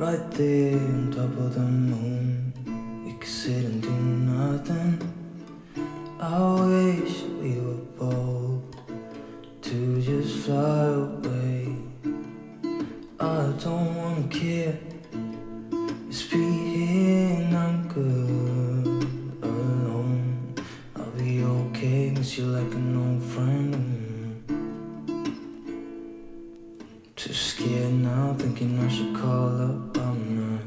right there on top of the moon. We could sit and do nothing. I wish we were bold to just fly away. I don't wanna care, just be here and I'm good alone. I'll be okay, miss you like an old friend. Too scared now, thinking I should call up, I'm not.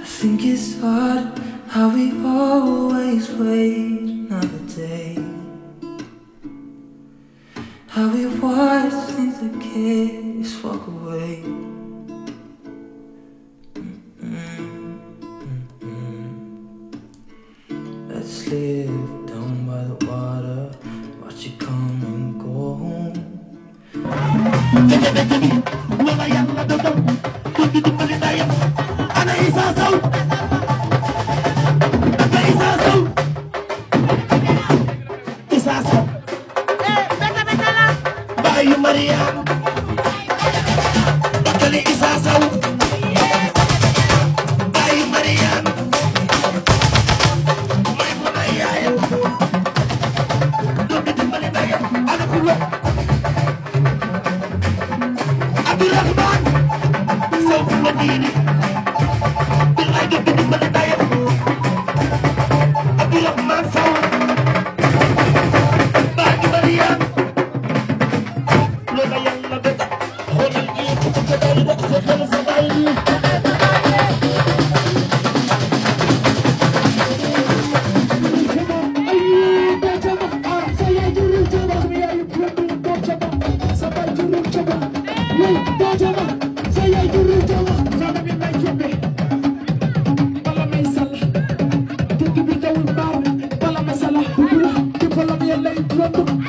I think it's hard how we always wait another day, how we watch things that kids walk away. Let's live down by the water, watch it come and go home. Follow me,